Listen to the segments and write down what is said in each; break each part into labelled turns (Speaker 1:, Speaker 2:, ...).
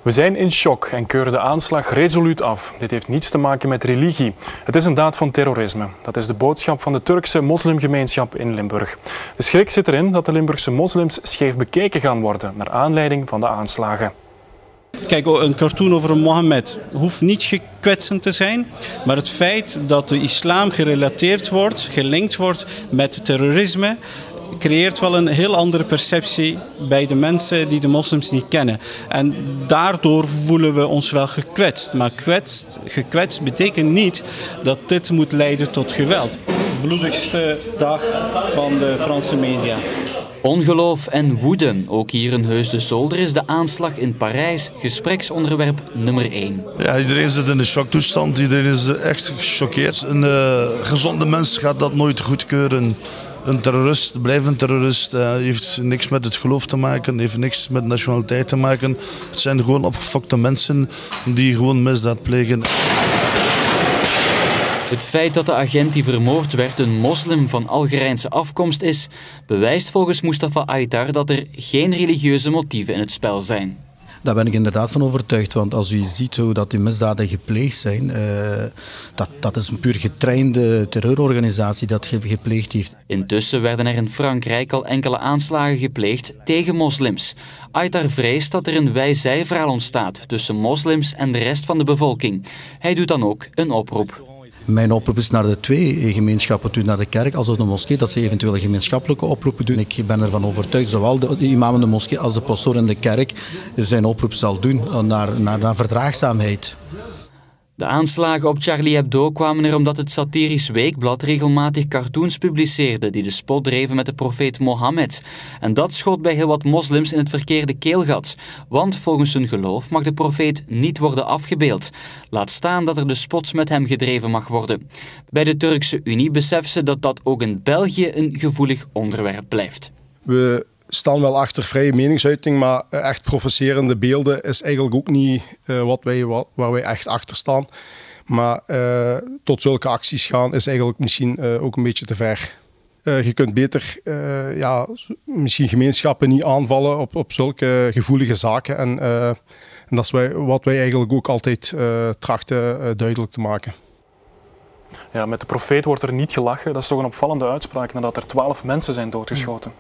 Speaker 1: We zijn in shock en keuren de aanslag resoluut af. Dit heeft niets te maken met religie. Het is een daad van terrorisme. Dat is de boodschap van de Turkse moslimgemeenschap in Limburg. De schrik zit erin dat de Limburgse moslims scheef bekeken gaan worden naar aanleiding van de aanslagen.
Speaker 2: Kijk, een cartoon over Mohammed hoeft niet kwetsend te zijn, maar het feit dat de islam gerelateerd wordt, gelinkt wordt met terrorisme, creëert wel een heel andere perceptie bij de mensen die de moslims niet kennen. En daardoor voelen we ons wel gekwetst. Maar gekwetst betekent niet dat dit moet leiden tot geweld. De bloedigste dag van de Franse media.
Speaker 3: Ongeloof en woede. Ook hier in Heus-de-Zolder is de aanslag in Parijs gespreksonderwerp nummer 1.
Speaker 4: Ja, iedereen zit in een shocktoestand. Iedereen is echt gechoqueerd. Een gezonde mens gaat dat nooit goedkeuren. Een terrorist blijft een terrorist. Heeft niks met het geloof te maken, heeft niks met nationaliteit te maken. Het zijn gewoon opgefokte mensen die gewoon misdaad plegen.
Speaker 3: Het feit dat de agent die vermoord werd een moslim van Algerijnse afkomst is, bewijst volgens Mustafa Aytar dat er geen religieuze motieven in het spel zijn.
Speaker 5: Daar ben ik inderdaad van overtuigd, want als u ziet hoe dat die misdaden gepleegd zijn, dat is een puur getrainde terreurorganisatie dat gepleegd heeft.
Speaker 3: Intussen werden er in Frankrijk al enkele aanslagen gepleegd tegen moslims. Aytar vreest dat er een wij-zij-verhaal ontstaat tussen moslims en de rest van de bevolking. Hij doet dan ook een oproep.
Speaker 5: Mijn oproep is naar de twee gemeenschappen, naar de kerk als ook de moskee, dat ze eventueel gemeenschappelijke oproepen doen. Ik ben ervan overtuigd, zowel de imam in de moskee als de pastoor in de kerk zijn oproep zal doen naar verdraagzaamheid.
Speaker 3: De aanslagen op Charlie Hebdo kwamen er omdat het satirisch weekblad regelmatig cartoons publiceerde die de spot dreven met de profeet Mohammed. En dat schoot bij heel wat moslims in het verkeerde keelgat. Want volgens hun geloof mag de profeet niet worden afgebeeld. Laat staan dat er de spots met hem gedreven mag worden. Bij de Turkse Unie beseffen ze dat dat ook in België een gevoelig onderwerp blijft.
Speaker 6: We staan wel achter vrije meningsuiting, maar echt provocerende beelden is eigenlijk ook niet waar wij echt achter staan. Maar tot zulke acties gaan is eigenlijk misschien ook een beetje te ver. Je kunt beter misschien gemeenschappen niet aanvallen op zulke gevoelige zaken. En dat is wat wij eigenlijk ook altijd trachten duidelijk te maken.
Speaker 1: Ja, met de profeet wordt er niet gelachen. Dat is toch een opvallende uitspraak nadat er 12 mensen zijn doodgeschoten.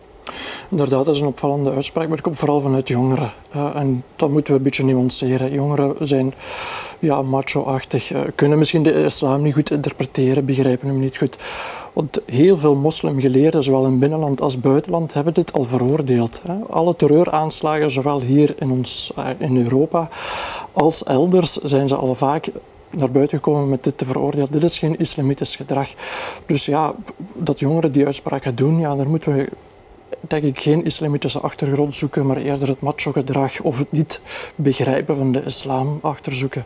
Speaker 7: Inderdaad, dat is een opvallende uitspraak, maar het komt vooral vanuit jongeren. En dat moeten we een beetje nuanceren. Jongeren zijn macho-achtig, kunnen misschien de islam niet goed interpreteren, begrijpen hem niet goed. Want heel veel moslimgeleerden, zowel in binnenland als buitenland, hebben dit al veroordeeld. Alle terreuraanslagen, zowel hier in Europa als elders, zijn ze al vaak naar buiten gekomen met dit te veroordelen. Dit is geen islamitisch gedrag. Dus ja, dat jongeren die uitspraak gaan doen, daar moeten we denk ik geen islamitische achtergrond zoeken, maar eerder het macho-gedrag of het niet begrijpen van de islam achterzoeken.